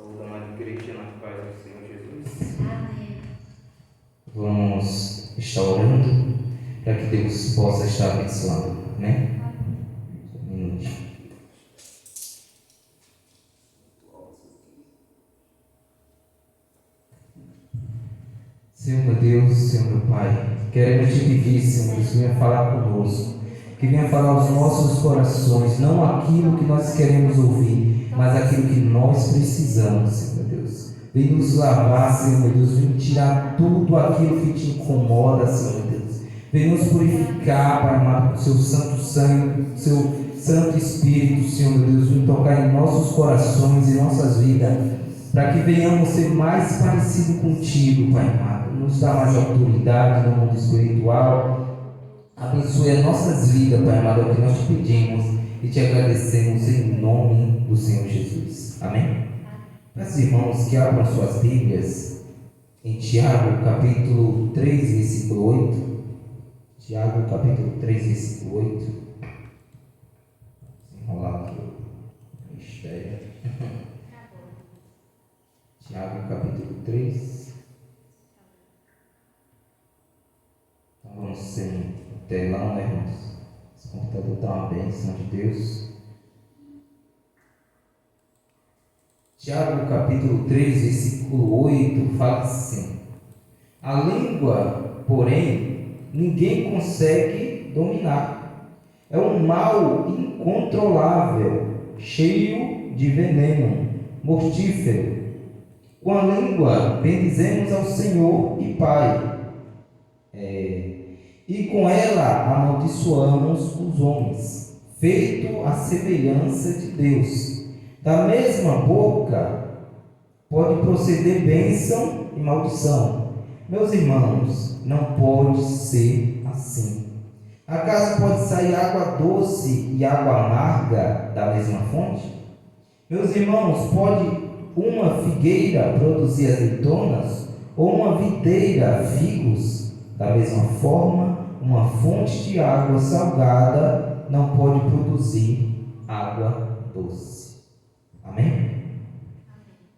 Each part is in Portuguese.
Saúde, amada igreja, na paz do Senhor Jesus. Amém. Vamos estar orando para que Deus possa estar abençoando, né? Um minuto. Senhor meu Deus, Senhor meu Pai, queremos te pedir, Senhor Deus, que venha falar conosco, que venha falar aos nossos corações, não aquilo que nós queremos ouvir, mas aquilo que nós precisamos, Senhor meu Deus. Vem nos lavar, Senhor meu Deus, vem tirar tudo aquilo que te incomoda, Senhor meu Deus. Vem nos purificar, Pai amado, com o seu santo sangue, com o seu Santo Espírito, Senhor meu Deus, vem tocar em nossos corações e nossas vidas, para que venhamos ser mais parecidos contigo, Pai amado. Nos dá mais autoridade no mundo espiritual. Abençoe as nossas vidas, Pai amado, é o que nós te pedimos e te agradecemos em nome do Senhor Jesus. Amém? Peço, irmãos, que abram suas Bíblias em Tiago, capítulo 3, versículo 8. Tiago, capítulo 3, versículo 8. Enrolar aqui o mistério. Tiago, capítulo 3. Então vamos sem telão, né, irmãos? Esse computador está uma bênção de Deus. Tiago, capítulo 3, versículo 8, fala assim: a língua, porém, ninguém consegue dominar. É um mal incontrolável, cheio de veneno, mortífero. Com a língua bendizemos ao Senhor e Pai, e com ela amaldiçoamos os homens, feito a semelhança de Deus. Da mesma boca pode proceder bênção e maldição. Meus irmãos, não pode ser assim. Acaso pode sair água doce e água amarga da mesma fonte? Meus irmãos, pode uma figueira produzir azeitonas ou uma videira figos? Da mesma forma, uma fonte de água salgada não pode produzir água doce. Amém?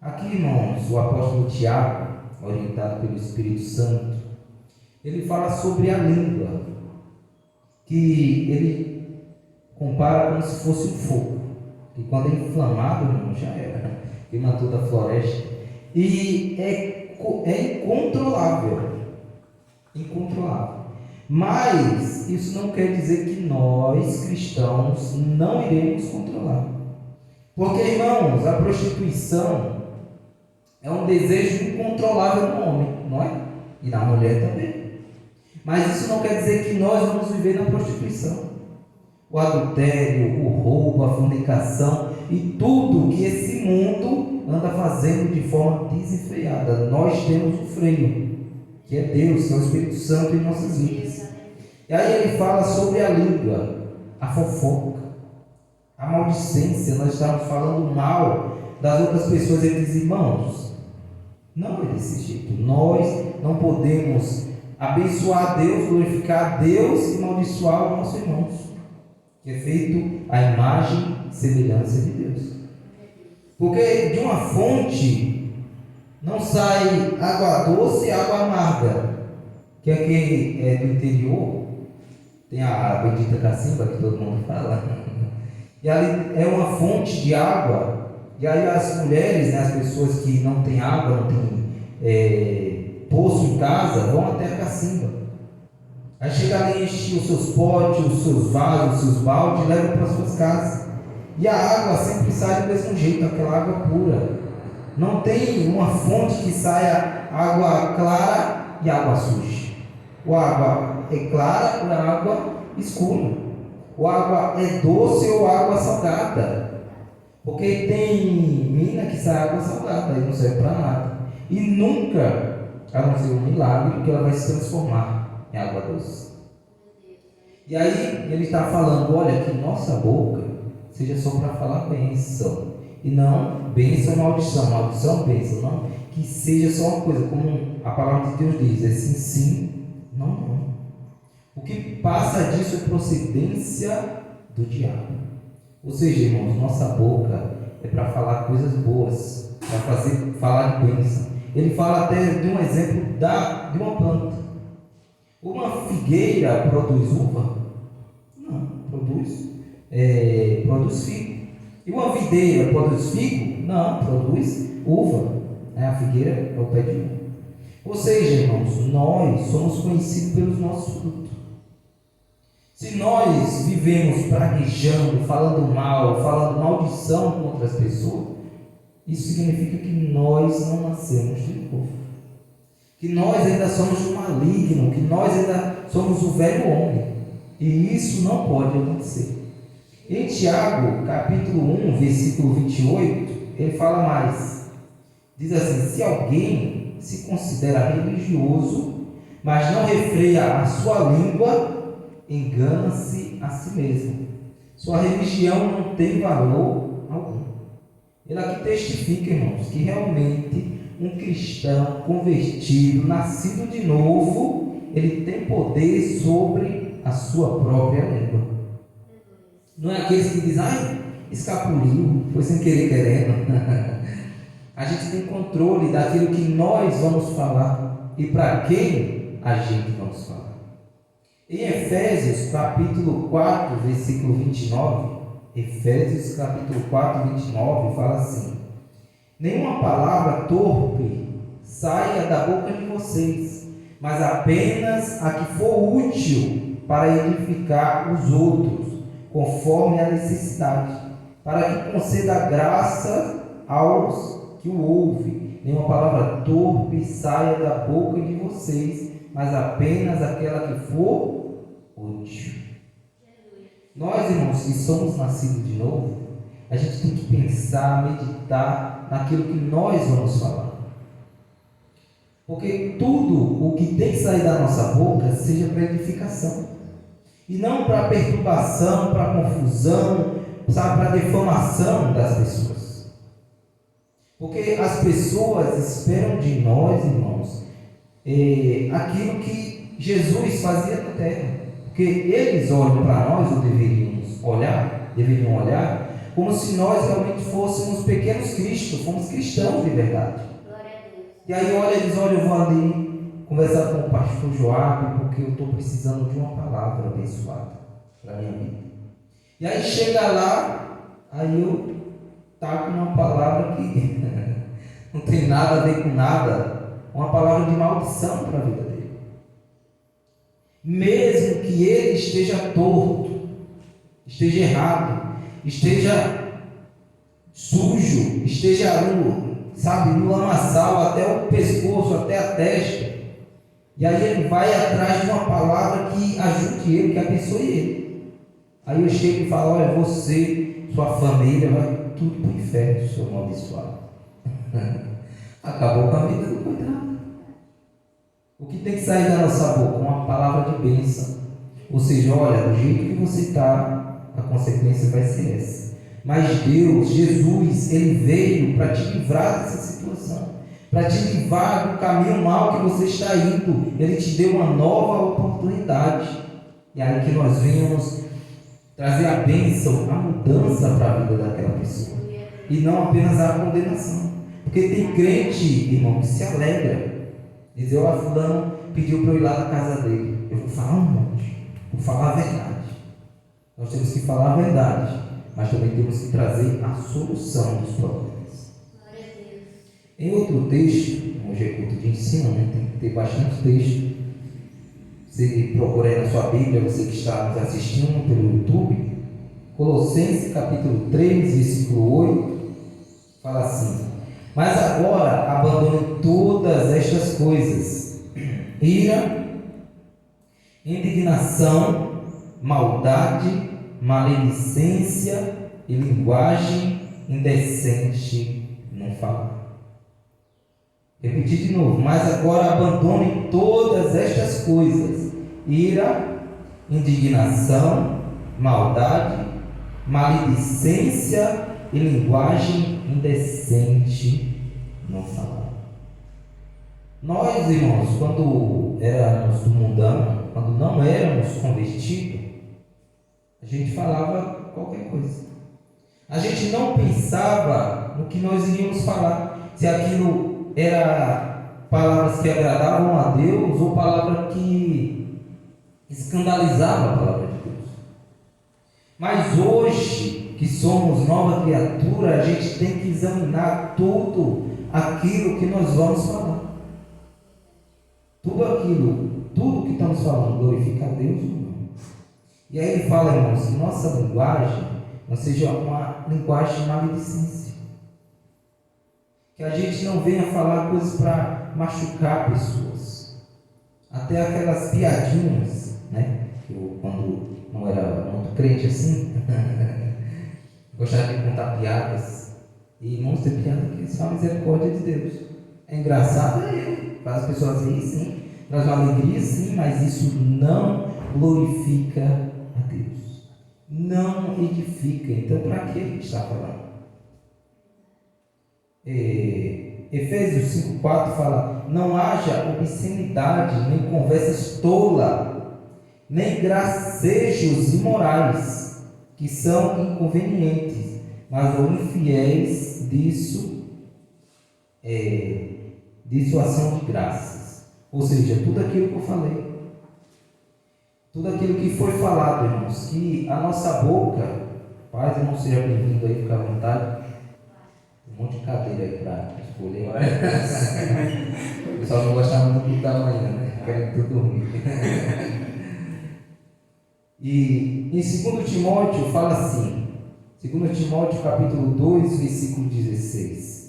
Aqui, irmãos, o apóstolo Tiago, orientado pelo Espírito Santo, ele fala sobre a língua, que ele compara como se fosse um fogo, que quando é inflamado, irmão, já era, queima toda a floresta, e é incontrolável. Mas isso não quer dizer que nós, cristãos, não iremos controlar. Porque, irmãos, a prostituição é um desejo incontrolável no homem, não é? E na mulher também. Mas isso não quer dizer que nós vamos viver na prostituição. O adultério, o roubo, a fornicação e tudo que esse mundo anda fazendo de forma desenfreada. Nós temos o freio, que é Deus, que é o Espírito Santo em nossas vidas. E aí ele fala sobre a língua, a fofoca, a maldicência. Nós estamos falando mal das outras pessoas. Ele diz: irmãos, não é desse jeito. Nós não podemos abençoar a Deus, glorificar a Deus e maldiçoar os nossos irmãos, que é feito a imagem e semelhança de Deus. Porque de uma fonte não sai água doce e água amarga, que aqui é do interior, tem a bendita cacimba que todo mundo fala, e ali é uma fonte de água, e aí as mulheres, né, as pessoas que não têm água, não têm poço em casa, vão até a cacimba. Aí chega ali, enche os seus potes, os seus vasos, os seus baldes, e leva para as suas casas. E a água sempre sai do mesmo jeito, aquela água pura. Não tem uma fonte que saia água clara e água suja. Ou a água é clara ou a água escura. Ou a água é doce ou a água salgada. Porque tem mina que sai água salgada e não serve para nada. E nunca, a não ser um milagre, que ela vai se transformar em água doce. E aí ele está falando: olha, que nossa boca seja só para falar bênção, e não bênção, maldição, maldição, bênção, não, que seja só uma coisa, como a palavra de Deus diz, é sim, sim, não, não. O que passa disso é procedência do diabo. Ou seja, irmãos, nossa boca é para falar coisas boas, para falar de bênção. Ele fala até de um exemplo de uma planta. Uma figueira produz uva? Não, produz figo. E uma videira produz figo? Não, produz uva. A figueira é o pé de uva. Ou seja, irmãos, nós somos conhecidos pelos nossos frutos. Se nós vivemos praguejando, falando mal, falando maldição contra as pessoas, isso significa que nós não nascemos de novo. Que nós ainda somos o maligno, que nós ainda somos o velho homem. E isso não pode acontecer. Em Tiago, capítulo 1, versículo 28, ele fala mais. Diz assim: se alguém se considera religioso, mas não refreia a sua língua, engana-se a si mesmo. Sua religião não tem valor algum. Ele aqui testifica, irmãos, que realmente um cristão convertido, nascido de novo, ele tem poder sobre a sua própria língua. Não é aqueles que dizem, escapuliu, foi sem querer querendo. A gente tem controle daquilo que nós vamos falar e para quem a gente vamos falar. Em Efésios capítulo 4, versículo 29, Efésios capítulo 4, 29, fala assim: nenhuma palavra torpe saia da boca de vocês, mas apenas a que for útil para edificar os outros, conforme a necessidade, para que conceda graça aos que o ouvem. Nenhuma palavra torpe saia da boca de vocês, mas apenas aquela que for útil. Nós, irmãos, que somos nascidos de novo, a gente tem que pensar, meditar naquilo que nós vamos falar. Porque tudo o que tem que sair da nossa boca seja para edificação. E não para perturbação, para confusão, para defamação das pessoas. Porque as pessoas esperam de nós, irmãos, aquilo que Jesus fazia na terra. Porque eles olham para nós, ou deveriam olhar, como se nós realmente fôssemos pequenos cristos, fomos cristãos de verdade. Glória a Deus. E aí eles olham, eu vou ali conversar com o pastor Joab, porque eu estou precisando de uma palavra abençoada para a minha vida. E aí chega lá, aí eu taco uma palavra que não tem nada a ver com nada, uma palavra de maldição para a vida dele. Mesmo que ele esteja torto, esteja errado, esteja sujo, esteja no lamaçal até o pescoço, até a testa, e aí ele vai atrás de uma palavra que ajude ele, que abençoe ele. Aí eu chego e falo: olha, você, sua família, vai tudo para o inferno, seu amaldiçoado. Acabou com a vida do coitado. O que tem que sair da nossa boca? Uma palavra de bênção. Ou seja, olha, do jeito que você está, a consequência vai ser essa. Mas Deus, Jesus, Ele veio para te livrar dessa situação, para te livrar do caminho mal que você está indo. Ele te deu uma nova oportunidade. E aí que nós venhamos trazer a bênção, a mudança para a vida daquela pessoa. E não apenas a condenação. Porque tem crente, irmão, que se alegra. Dizer: olha, fulano pediu para eu ir lá na casa dele. Eu vou falar um monte, vou falar a verdade. Nós temos que falar a verdade, mas também temos que trazer a solução dos problemas. Glória a Deus. Em outro texto, hoje é culto de ensino, né? Tem que ter bastante texto. Você procura aí na sua Bíblia, você que está nos assistindo pelo YouTube, Colossenses capítulo 3, versículo 8, fala assim: mas agora abandone todas estas coisas: ira, indignação, maldade, maledicência e linguagem indecente não falar. Repetir de novo: mas agora abandone todas estas coisas: ira, indignação, maldade, maledicência e linguagem indecente não falar. Nós, irmãos, quando éramos do mundano, quando não éramos convertidos, a gente falava qualquer coisa. A gente não pensava falar, no que nós iríamos falar, se aquilo era palavras que agradavam a Deus ou palavra que escandalizava a palavra de Deus. Mas hoje, que somos nova criatura, a gente tem que examinar tudo aquilo que nós vamos falar. Tudo que estamos falando, glorifica a Deus ou não? E aí ele fala, irmãos, que nossa linguagem não seja uma linguagem de maledicência. Que a gente não venha falar coisas para machucar pessoas. Até aquelas piadinhas, né? Que eu, quando não era muito crente assim, gostava de contar piadas. E irmãos, tem piada que são a misericórdia de Deus. É engraçado, faz as pessoas rirem, sim, traz uma alegria, sim, mas isso não glorifica a Deus, não edifica. Então, para que ele está falando? Efésios 5,4 fala: não haja obscenidade, nem conversas tolas, nem gracejos imorais, que são inconvenientes, mas ou infiéis dissuasão de graças. Ou seja, tudo aquilo que eu falei, tudo aquilo que foi falado, irmãos, que a nossa boca, paz, irmão, seja bem-vindo aí, fica à vontade. Um monte de cadeira aí para escolher. O pessoal não gostava muito da manhã, né? Querem tudo dormir. E em 2 Timóteo fala assim, 2 Timóteo capítulo 2, versículo 16.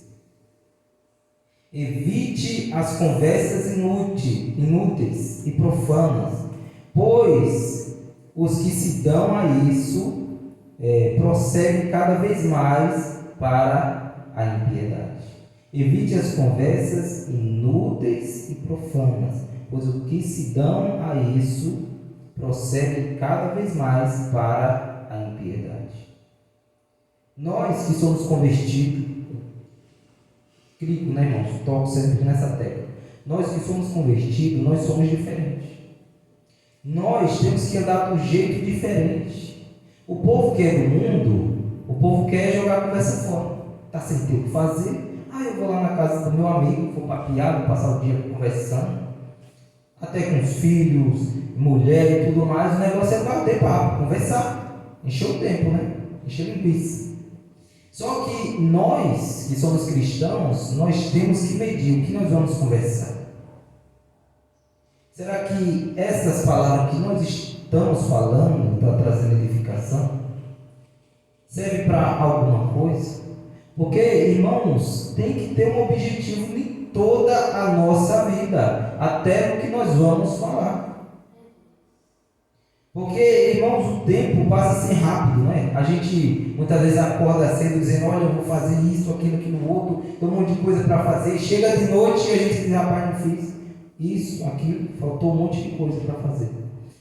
Evite as conversas inúteis e profanas, pois os que se dão a isso prosseguem cada vez mais para a impiedade. Evite as conversas inúteis e profanas, pois os que se dão a isso prosseguem cada vez mais para a impiedade. Nós que somos convertidos, clico, né, irmãos? Toco sempre nessa tecla. Nós que somos convertidos, nós somos diferentes. Nós temos que andar de um jeito diferente. O povo que é do mundo, o povo quer jogar a conversa fora. Está sem ter o que fazer. Eu vou lá na casa do meu amigo, vou papiar, vou passar o dia conversando. Até com os filhos, mulher e tudo mais. O negócio é bater papo, conversar. Encher o tempo, né? Encher linguiça. Só que nós, que somos cristãos, nós temos que medir o que nós vamos conversar. Será que essas palavras que nós estamos falando para trazer edificação serve para alguma coisa? Porque, irmãos, tem que ter um objetivo em toda a nossa vida, até no que nós vamos falar. Porque, irmãos, o tempo passa assim rápido, né? A gente muitas vezes acorda cedo dizendo: olha, eu vou fazer isso, aquilo outro, tem um monte de coisa para fazer. Chega de noite e a gente diz: rapaz, não fiz isso, aquilo, faltou um monte de coisa para fazer.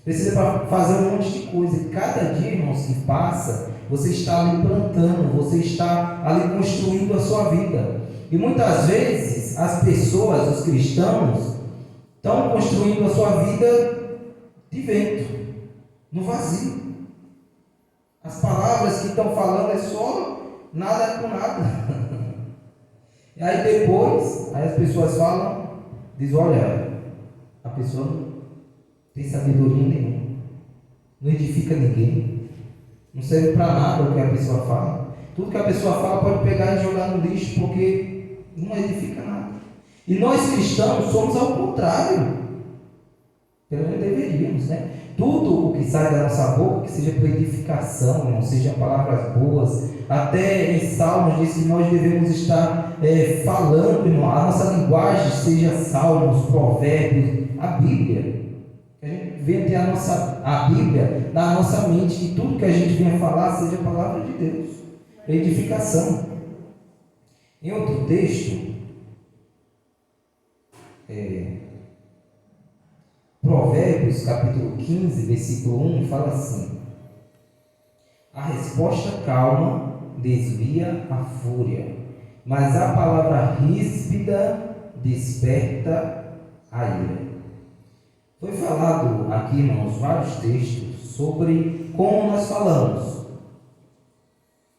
Precisa fazer um monte de coisa. E cada dia, irmãos, que passa, você está ali plantando, você está ali construindo a sua vida. E muitas vezes as pessoas, os cristãos, estão construindo a sua vida de vento, no vazio. As palavras que estão falando é só nada com nada. E aí depois, as pessoas falam, diz: olha, a pessoa não tem sabedoria nenhuma, não edifica ninguém, não serve para nada o que a pessoa fala. Tudo que a pessoa fala pode pegar e jogar no lixo, porque não edifica nada. E nós cristãos somos ao contrário. Pelo menos deveríamos, né? Tudo o que sai da nossa boca, que seja para edificação, não seja palavras boas. Até em Salmos diz que nós devemos estar falando, irmão, a nossa linguagem seja Salmos, Provérbios, a Bíblia. Que a gente venha ter a Bíblia na nossa mente, que tudo que a gente venha falar seja a palavra de Deus, edificação. Em outro texto, Provérbios capítulo 15, versículo 1, fala assim: a resposta calma desvia a fúria, mas a palavra ríspida desperta a ira. Foi falado aqui, irmãos, vários textos sobre como nós falamos,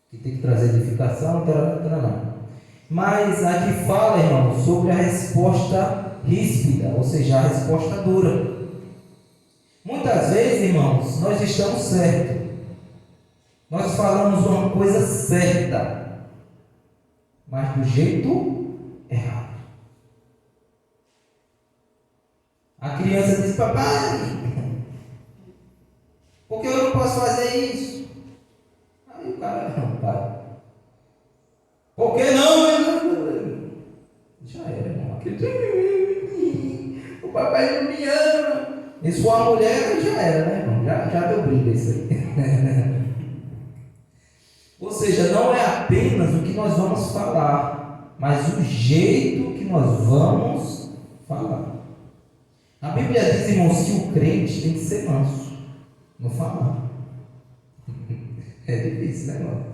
que tem que trazer edificação, tarará. Mas aqui fala, irmão, sobre a resposta ríspida, ou seja, a resposta dura. Muitas vezes, irmãos, nós estamos certos. Nós falamos uma coisa certa, mas do jeito errado. A criança diz: papai, por que eu não posso fazer isso? Aí o cara: não, pai. Por que não? Já era, irmão. O papai não me ama. E se for uma mulher, já era, né, irmão? Já deu briga isso aí. Ou seja, não é apenas o que nós vamos falar, mas o jeito que nós vamos falar. A Bíblia diz, irmãos, que o crente tem que ser manso no falar. É difícil, né, irmão?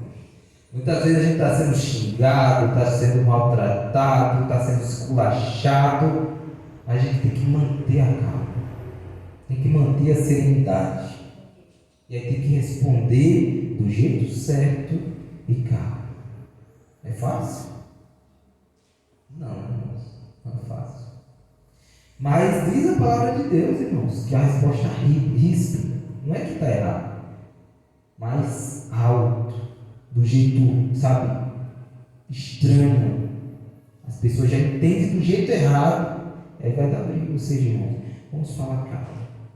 Muitas vezes a gente está sendo xingado, está sendo maltratado, está sendo esculachado, mas a gente tem que manter a calma, tem que manter a serenidade, e aí tem que responder do jeito certo e calmo. É fácil? Não, irmãos, não é fácil. Mas diz a palavra de Deus, irmãos, que a resposta ríspida não é que está errado, mas alto, do jeito, sabe, estranho. As pessoas já entendem do jeito errado, aí vai dar briga. Ou seja, irmãos, vamos falar calma.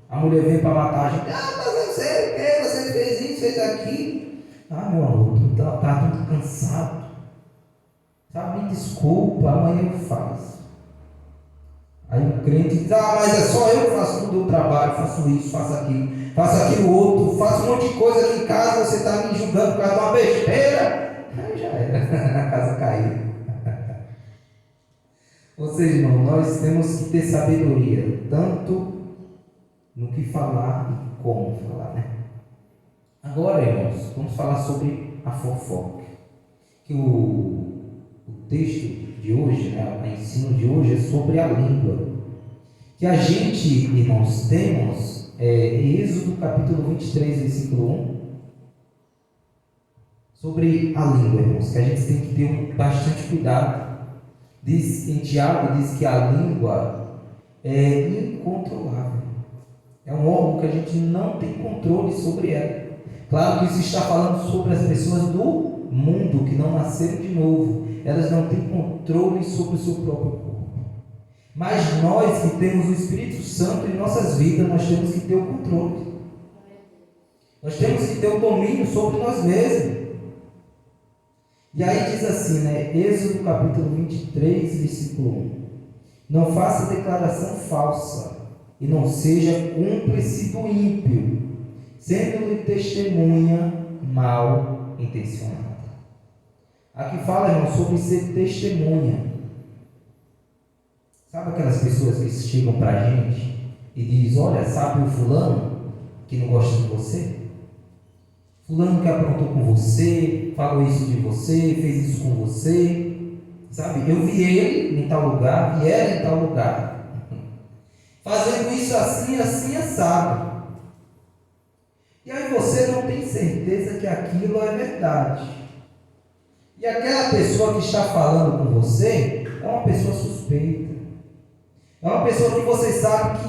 A mulher vem para matar a gente: mas eu sei o que, você fez isso, fez aquilo. Meu amor, tu está tudo cansado, sabe, me desculpa, amanhã eu faço. Aí o crente diz: mas é só eu que faço tudo, eu trabalho, faço isso, faço aquilo outro, faço um monte de coisa aqui em casa, você está me julgando por causa de uma besteira. Aí já era, a casa caiu. Ou seja, irmão, nós temos que ter sabedoria, tanto no que falar e como falar, né? Agora, irmãos, vamos falar sobre a fofoca. Que o texto de hoje, né, o ensino de hoje é sobre a língua. Que a gente, irmãos, temos Êxodo capítulo 23, versículo 1, sobre a língua, irmãos, que a gente tem que ter bastante cuidado. Em Tiago diz que a língua é incontrolável. É um órgão que a gente não tem controle sobre ela. Claro que isso está falando sobre as pessoas do mundo que não nasceram de novo. Elas não têm controle sobre o seu próprio corpo. Mas nós que temos o Espírito Santo em nossas vidas, nós temos que ter o controle. Nós temos que ter o domínio sobre nós mesmos. E aí diz assim, né? Êxodo capítulo 23, versículo 1. Não faça declaração falsa e não seja cúmplice do ímpio, sendo-lhe testemunha mal intencionada. Aqui fala, irmão, sobre ser testemunha. Sabe aquelas pessoas que chegam para a gente e dizem: olha, sabe o fulano que não gosta de você? Fulano que aprontou com você, falou isso de você, fez isso com você. Sabe, eu vi ele em tal lugar, vi ela em tal lugar, fazendo isso assim, assim, assado. E aí você não tem certeza que aquilo é verdade. E aquela pessoa que está falando com você é uma pessoa suspeita. É uma pessoa que você sabe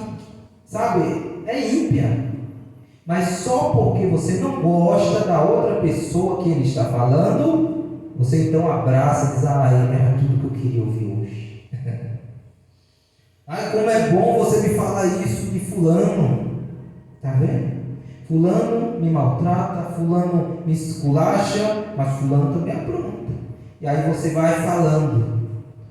que, é ímpia. Mas só porque você não gosta da outra pessoa que ele está falando, você então abraça e diz: era tudo que eu queria ouvir hoje. Como é bom você me falar isso de fulano. Está vendo? Fulano me maltrata, fulano me esculacha, mas fulano também apronta. E aí você vai falando.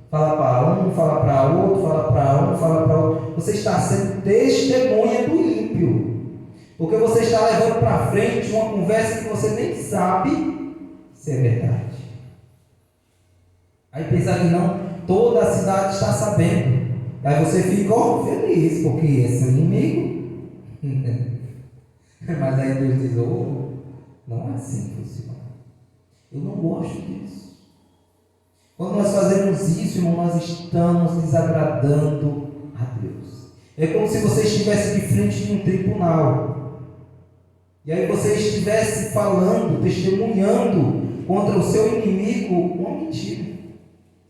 Fala para um, fala para outro, fala para um, fala para outro. Você está sendo testemunha do ímpio. Porque você está levando para frente uma conversa que você nem sabe se é verdade. Aí pensa que não, toda a cidade está sabendo. Aí você fica feliz, porque esse é o inimigo. Mas aí Deus diz: não é assim que funciona. Eu não gosto disso. Quando nós fazemos isso, irmão, nós estamos desagradando a Deus. É como se você estivesse de frente de um tribunal. E aí você estivesse falando, testemunhando contra o seu inimigo uma mentira.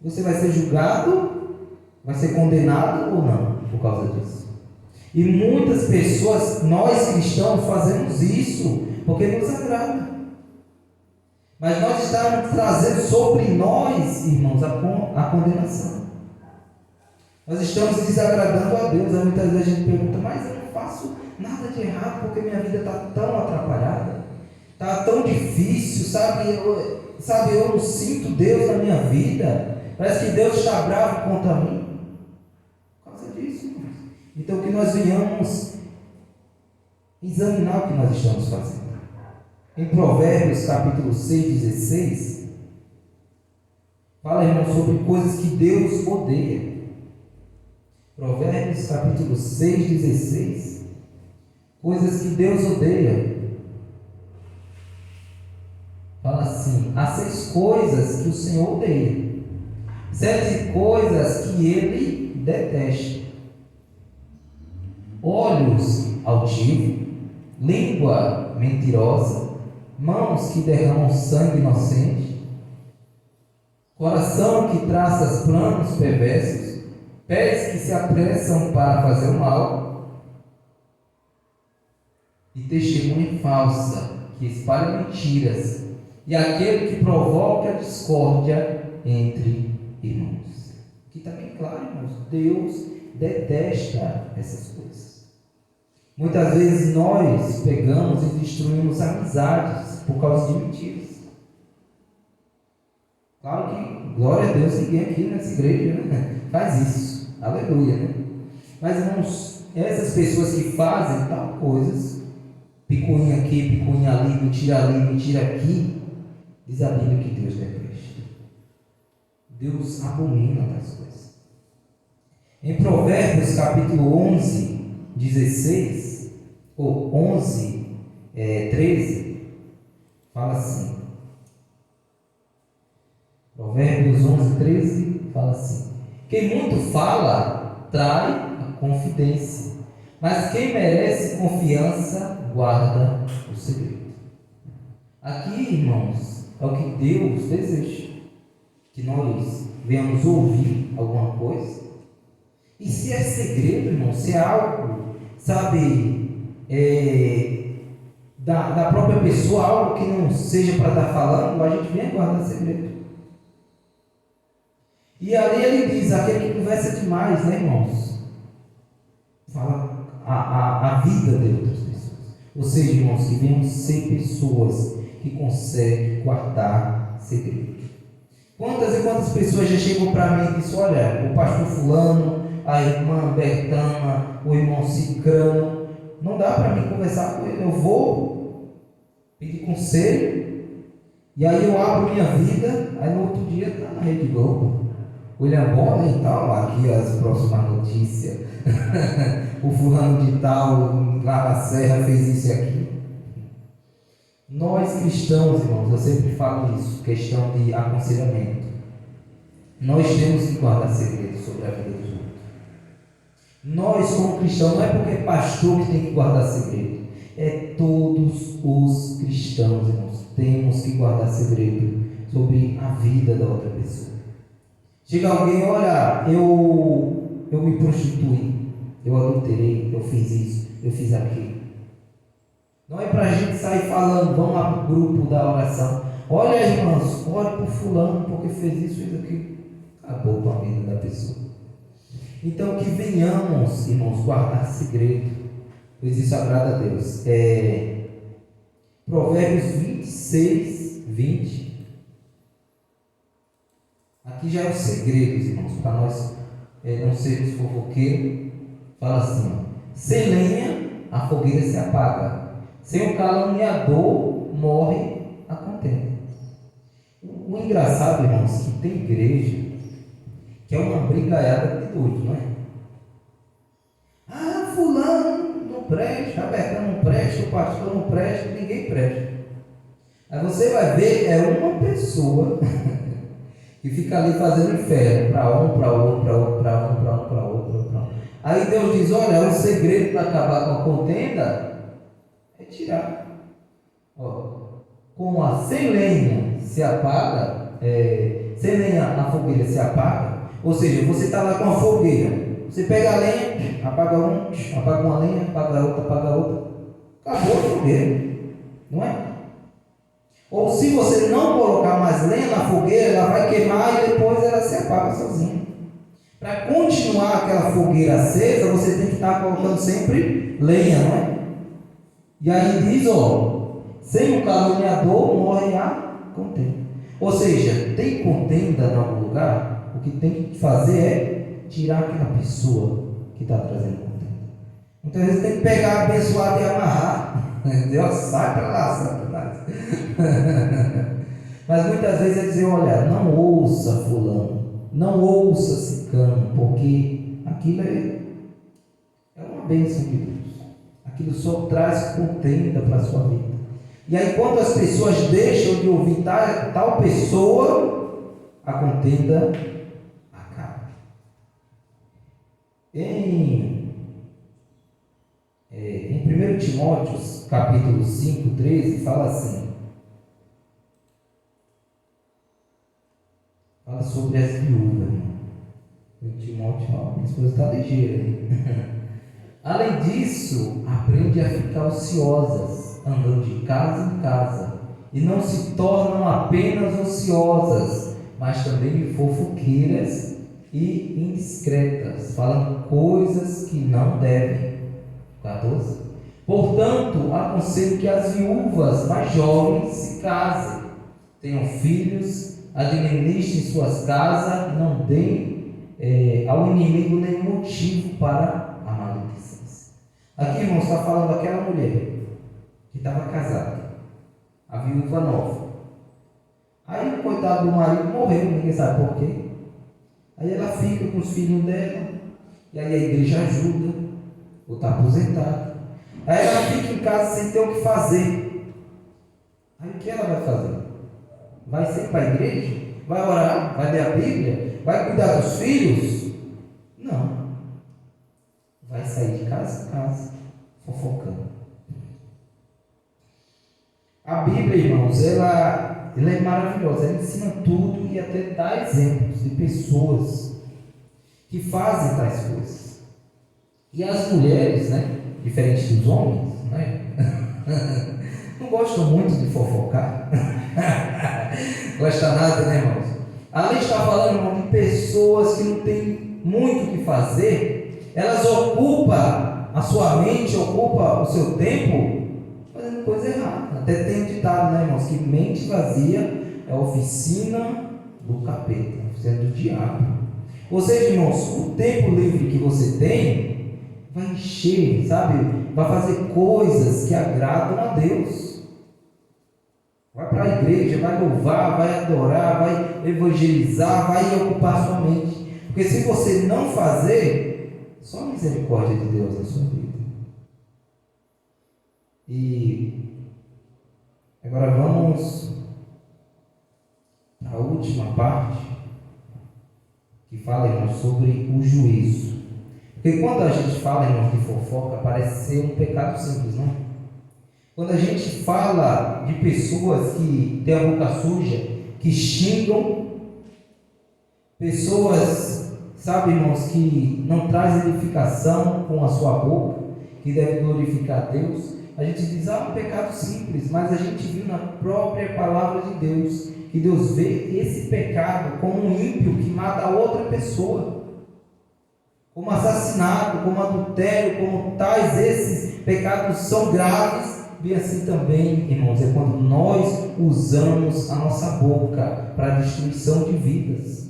Você vai ser julgado, vai ser condenado ou não por causa disso? E muitas pessoas, nós cristãos, fazemos isso porque nos agrada. Mas nós estamos trazendo sobre nós, irmãos, a condenação. Nós estamos desagradando a Deus. Aí muitas vezes a gente pergunta, mas eu não faço nada de errado porque minha vida está tão atrapalhada, está tão difícil, sabe? Eu não sinto Deus na minha vida. Parece que Deus está bravo contra mim. Por causa disso, irmãos. Então que nós venhamos examinar o que nós estamos fazendo. Em Provérbios capítulo 6:16, fala, irmão, sobre coisas que Deus odeia. Provérbios capítulo 6:16, coisas que Deus odeia. Fala assim: há 6 coisas que o Senhor odeia, 7 coisas que Ele detesta: olhos altivos, língua mentirosa, mãos que derramam sangue inocente, coração que traça planos perversos, pés que se apressam para fazer o mal, e testemunha falsa que espalha mentiras, e aquele que provoca a discórdia entre irmãos. Aqui está bem claro, irmãos, Deus detesta essas coisas. Muitas vezes nós pegamos e destruímos amizades por causa de mentiras. Claro que, glória a Deus, ninguém aqui nessa igreja, né, faz isso. Aleluia, né? Mas, irmãos, essas pessoas que fazem tal coisas, picuinha aqui, picuinha ali, mentira aqui, diz a Bíblia que Deus detesta. Deus abomina tais coisas. Em Provérbios capítulo 11:16 ou 11:13, fala assim. Provérbios 11:13 fala assim: quem muito fala trai a confidência, mas quem merece confiança guarda o segredo. Aqui, irmãos, é o que Deus deseja, que nós venhamos ouvir alguma coisa. E se é segredo, irmão, se é algo, sabe, da própria pessoa, algo que não seja para estar falando, a gente vem guardar segredo. E ali ele diz, aquele que conversa demais, né, irmãos? Fala a vida de outras pessoas. Ou seja, irmãos, que venham ser pessoas que conseguem guardar segredo. Quantas e quantas pessoas já chegam para mim e dizem, olha, o pastor fulano, a irmã Bertana, o irmão Cicrano, não dá para mim conversar com ele, eu vou pedir conselho, e aí eu abro minha vida, aí no outro dia está na Rede Globo, William Bonner e tal, aqui as próximas notícias, o fulano de tal, lá na Serra fez isso e aquilo. Nós cristãos, irmãos, eu sempre falo isso, questão de aconselhamento, nós temos que guardar segredos sobre a vida dos outros. Nós, como cristãos, não é porque é pastor que tem que guardar segredo, é todos os cristãos, irmãos, temos que guardar segredo sobre a vida da outra pessoa. Chega alguém, olha, eu me prostituí, eu adulterei, eu fiz isso, eu fiz aquilo. Não é para a gente sair falando, vamos lá para o grupo da oração, olha, irmãos, ore por fulano porque fez isso, fez aquilo. Acabou com a vida da pessoa. Então que venhamos, irmãos, guardar segredo, pois isso agrada a Deus. Provérbios 26:20. Aqui já é os segredos, irmãos, para nós não sermos fofoqueiros. Fala assim: sem lenha a fogueira se apaga, sem o caluniador morre a contenda. O engraçado, irmãos, que tem igreja que é uma brigaiada de doido, não é? Ah, fulano não presta, a Bertana não presta, o pastor não presta, ninguém presta. Aí você vai ver, é uma pessoa que fica ali fazendo inferno, para um, para outro, para outro, para um, para um, para outro, para outro. Aí Deus diz, olha, o segredo para acabar com a contenda é tirar. Ó, como a sem lenha se apaga, sem lenha na fogueira se apaga. Ou seja, você está lá com a fogueira, você pega a lenha, apaga apaga uma lenha, apaga outra, acabou a fogueira, não é? Ou se você não colocar mais lenha na fogueira, ela vai queimar e depois ela se apaga sozinha. Para continuar aquela fogueira acesa, você tem que estar colocando sempre lenha, não é? E aí diz, sem o caluniador morre a contenda. Ou seja, tem contenda em algum lugar, o que tem que fazer é tirar aquela pessoa que está trazendo contenda. Muitas vezes tem que pegar abençoado e amarrar. Deus, sai para lá, Satanás. Mas muitas vezes é dizer, olha, não ouça fulano, não ouça ciclano, porque aquilo é uma bênção de Deus. Aquilo só traz contenda para a sua vida. E aí quando as pessoas deixam de ouvir tal pessoa, a contenda acaba. Em 1 Timóteo, capítulo 5, 13, fala assim, fala sobre as viúvas. Em Timóteo, minha esposa está ligeira aí. Além disso, aprende a ficar ociosas, andando de casa em casa, e não se tornam apenas ociosas, mas também fofoqueiras e indiscretas, falando coisas que não devem. 14. Portanto, aconselho que as viúvas mais jovens se casem, tenham filhos, administrem suas casas, não deem ao inimigo nenhum motivo para a maledicência. Aqui, irmãos, está falando daquela mulher que estava casada, a viúva nova. Aí o coitado do marido morreu, ninguém sabe por quê. Aí ela fica com os filhos dela, e aí a igreja ajuda, ou está aposentada. Aí ela fica em casa sem ter o que fazer. Aí o que ela vai fazer? Vai ser para a igreja? Vai orar? Vai ler a Bíblia? Vai cuidar dos filhos? Não. Vai sair de casa em casa, fofocando. A Bíblia, irmãos, ela é maravilhosa. Ela ensina tudo e até dá exemplos de pessoas que fazem tais coisas. E as mulheres, né, diferente dos homens, né, não gostam muito de fofocar. Gosta nada, né, irmãos? Ali está falando, irmão, de pessoas que não têm muito o que fazer. Elas ocupam a sua mente, ocupam o seu tempo fazendo coisa errada. Até tem um ditado, né, irmãos, que mente vazia é a oficina do capeta, a oficina do diabo. Ou seja, irmãos, o tempo livre que você tem vai encher, sabe? Vai fazer coisas que agradam a Deus. Vai para a igreja, vai louvar, vai adorar, vai evangelizar, vai ocupar sua mente. Porque se você não fazer, só a misericórdia de Deus na sua vida. E agora vamos à última parte, que fala, irmãos, sobre o juízo. Porque quando a gente fala, irmãos, de fofoca, parece ser um pecado simples, não? Quando a gente fala de pessoas que têm a boca suja, que xingam, pessoas, sabe, irmãos, que não trazem edificação com a sua boca, que devem glorificar a Deus, a gente diz, um pecado simples, mas a gente viu na própria palavra de Deus, que Deus vê esse pecado como um ímpio que mata outra pessoa, como assassinato, como adultério, como tais, esses pecados são graves. E assim também, irmãos, é quando nós usamos a nossa boca para a destruição de vidas.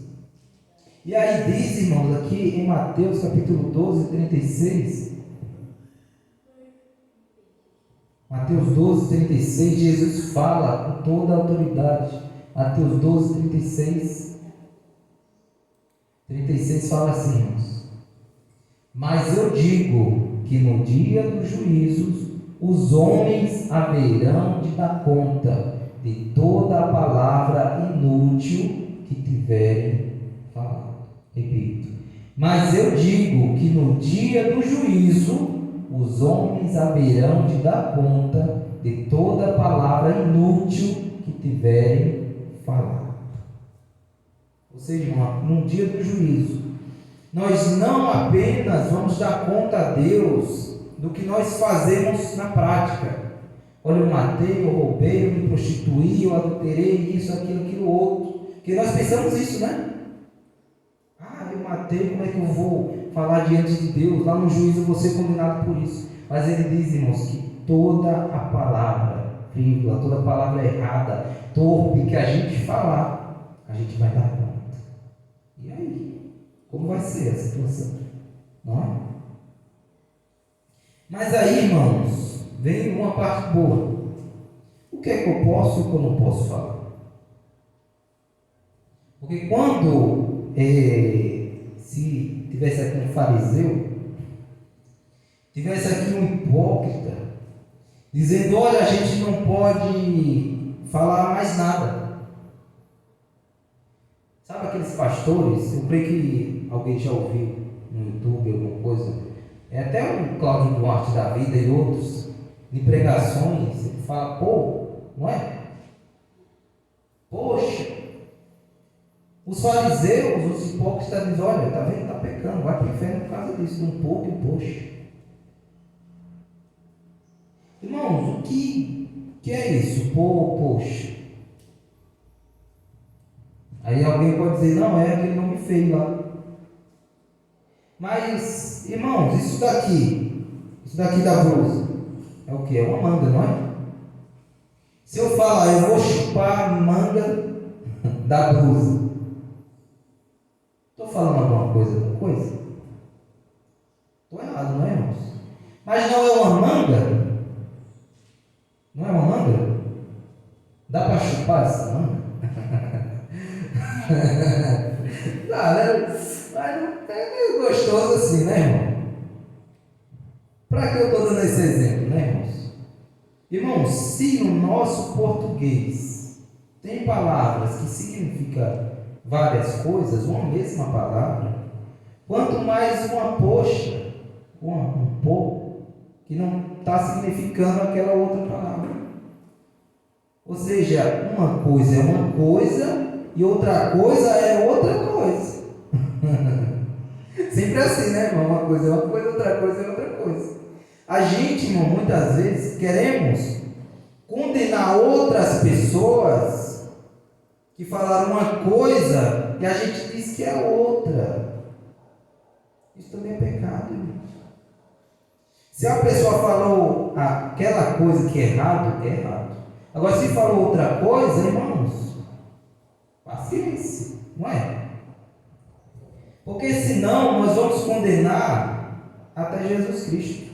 E aí diz, irmãos, aqui em Mateus capítulo 12, 36, Mateus 12, 36, Jesus fala com toda a autoridade. Mateus 12, 36 fala assim, irmãos: mas eu digo que no dia dos juízos os homens haverão de dar conta de toda a palavra inútil que tiverem falado. Repito, mas eu digo que no dia do juízo os homens haverão de dar conta de toda a palavra inútil que tiverem falado. Ou seja, irmão, no dia do juízo, nós não apenas vamos dar conta a Deus do que nós fazemos na prática. Olha, eu matei, eu roubei, eu me prostituí, eu adulterei, isso, aquilo, outro. Porque nós pensamos isso, né? Ah, eu matei, como é que eu vou falar diante de Deus? Lá no juízo eu vou ser condenado por isso. Mas ele diz, irmãos, que toda a palavra, vírgula, toda a palavra errada, torpe que a gente falar, a gente vai dar conta. E aí? Como vai ser a situação? Não é? Mas aí, irmãos, vem uma parte boa. O que é que eu posso e o que eu não posso falar? Porque quando se tivesse aqui um fariseu, tivesse aqui um hipócrita, dizendo, olha, a gente não pode falar mais nada. Sabe aqueles pastores? Eu creio que alguém já ouviu no YouTube alguma coisa. É até o Cláudio Duarte da vida e outros, de pregações, ele fala, não é? Poxa, os fariseus, os hipócritas dizem, olha, tá vendo, tá pecando, vai para o inferno por causa disso, de um pouco e um poxa. Irmãos, o que é isso? Poxa. Aí alguém pode dizer, não, é aquele nome feio lá. Mas, irmãos, isso daqui da blusa, é o que? É uma manga, não é? Se eu falar, eu vou chupar a manga da blusa, estou falando alguma coisa? Estou errado, não é, irmãos? Mas não é uma manga? Não é uma manga? Dá para chupar essa manga? Dá, né? Mas não é meio gostoso assim, né, irmão? Para que eu estou dando esse exemplo, né, irmãos? Irmãos, se no nosso português tem palavras que significam várias coisas, uma mesma palavra, quanto mais uma poxa, um pouco, que não está significando aquela outra palavra. Ou seja, uma coisa é uma coisa e outra coisa é outra coisa. Sempre assim, né, irmão? Uma coisa é uma coisa, outra coisa é outra coisa. A gente, irmão, muitas vezes queremos condenar outras pessoas que falaram uma coisa e a gente diz que é outra. Isso também é pecado, irmão. Se a pessoa falou aquela coisa que é errado, é errado. Agora, se falou outra coisa, irmãos, paciência, não é? Porque senão nós vamos condenar até Jesus Cristo.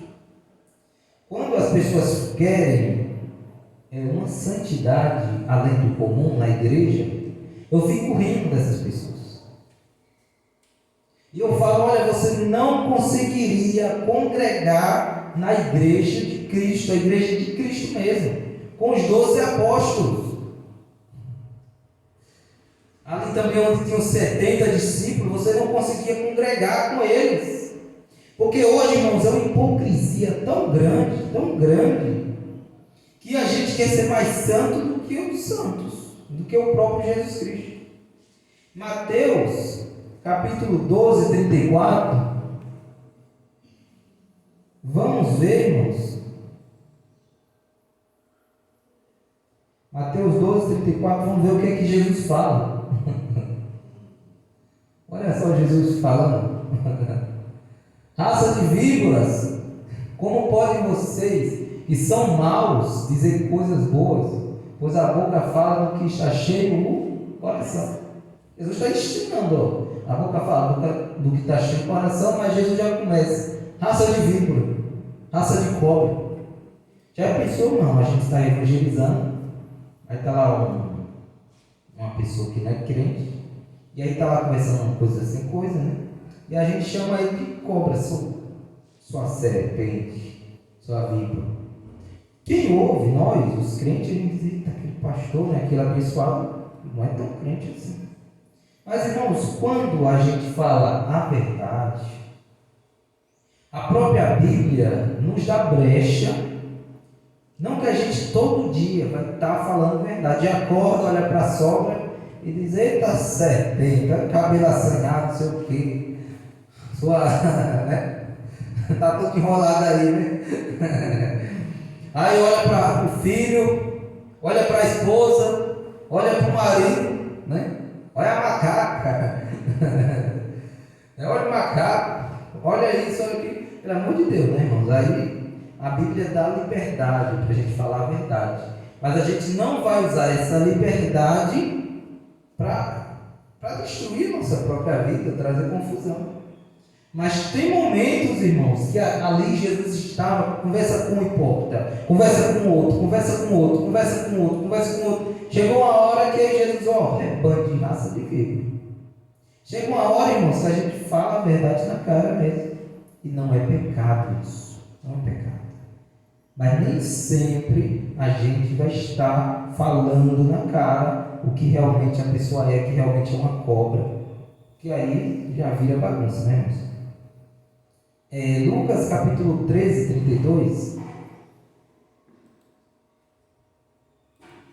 Quando as pessoas querem uma santidade além do comum na igreja, eu fico rindo dessas pessoas. E eu falo, olha, você não conseguiria congregar na igreja de Cristo, a igreja de Cristo mesmo, com os 12 apóstolos. Ali também onde tinham 70 discípulos, você não conseguia congregar com eles. Porque hoje, irmãos, é uma hipocrisia tão grande, que a gente quer ser mais santo do que os santos, do que o próprio Jesus Cristo. Mateus, capítulo 12, 34. Vamos ver, irmãos. Mateus 12, 34, vamos ver o que é que Jesus fala. Olha só Jesus falando. Raça de víboras, como podem vocês, que são maus, dizer coisas boas? Pois a boca fala do que está cheio o coração. Jesus está ensinando, a boca fala do que está cheio o coração, mas Jesus já começa. Raça de víbora, raça de cobra. Já pensou, não? A gente está evangelizando, aí está lá uma pessoa que não é crente, e aí está lá conversando uma coisa sem coisa, né? E a gente chama ele de cobra, sua serpente, sua víbora. Quem ouve, nós, os crentes, a gente diz, aquele pastor, né, aquele abençoado, não é tão crente assim. Mas, irmãos, quando a gente fala a verdade, a própria Bíblia nos dá brecha, não que a gente todo dia vai estar falando verdade, acorda, olha para a sogra, e diz: eita serpente, cabelo assanhado, não sei o quê, sua, né? Tá tudo enrolado aí, né? Aí olha para o filho, olha para a esposa, olha para o marido, né? Olha a macaca, olha o macaco, olha isso, olha aqui. Pelo amor de Deus, né, irmãos? Aí a Bíblia dá liberdade para a gente falar a verdade, mas a gente não vai usar essa liberdade para destruir nossa própria vida, trazer confusão. Mas tem momentos, irmãos, que ali Jesus estava, conversa com um hipócrita, conversa com outro, conversa com outro, conversa com outro, conversa com outro. Chegou uma hora que Jesus, bando de raça de quê? Chega uma hora, irmãos, que a gente fala a verdade na cara mesmo. E não é pecado isso, não é pecado. Mas nem sempre a gente vai estar falando na cara o que realmente a pessoa é, que realmente é uma cobra. Que aí já vira bagunça, né, irmãos? Lucas capítulo 13, 32.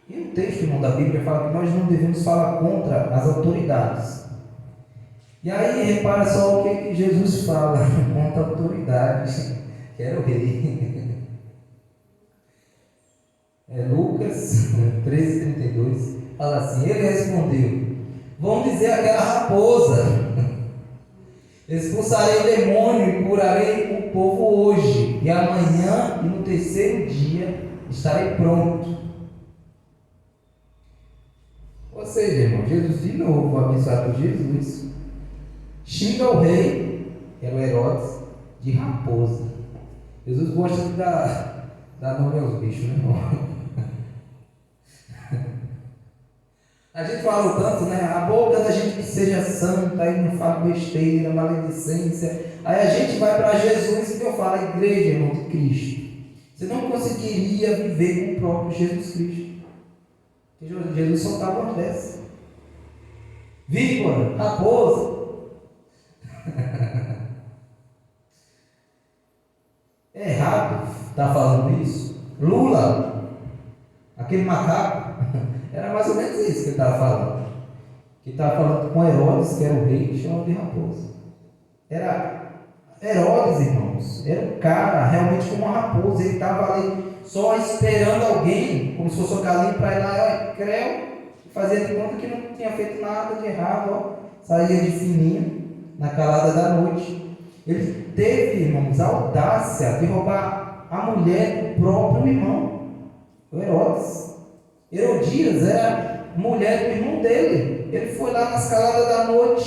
E o texto, irmão, da Bíblia fala que nós não devemos falar contra as autoridades. E aí, repara só o que Jesus fala contra a autoridade, que era o rei. Lucas 13, 32. Fala assim: ele respondeu: vão dizer aquela raposa, expulsarei o demônio e curarei o povo hoje, e amanhã e no terceiro dia estarei pronto. Ou seja, irmão, Jesus de novo, abençoado por Jesus, xinga o rei, que era o Herodes, de raposa. Jesus gosta de dar nome aos bichos, né, irmão? A gente fala tanto, né? A boca da gente que seja santa, aí não fala besteira, maledicência. Aí a gente vai para Jesus e eu falo: a igreja, irmão, de Cristo. Você não conseguiria viver com o próprio Jesus Cristo. Porque Jesus soltava uma dessas. Víbora, raposa. É errado estar falando isso. Lula, aquele macaco. Era mais ou menos isso que ele estava falando. Que estava falando com Herodes, que era o rei, que chamava de raposa. Era Herodes, irmãos. Era um cara realmente como uma raposa. Ele estava ali só esperando alguém, como se fosse um galinho, para ir lá, creu, fazia de conta que não tinha feito nada de errado, saía de fininho na calada da noite. Ele teve, irmãos, a audácia de roubar a mulher do próprio irmão, o Herodes. Herodias era mulher do irmão dele. Ele foi lá na escalada da noite,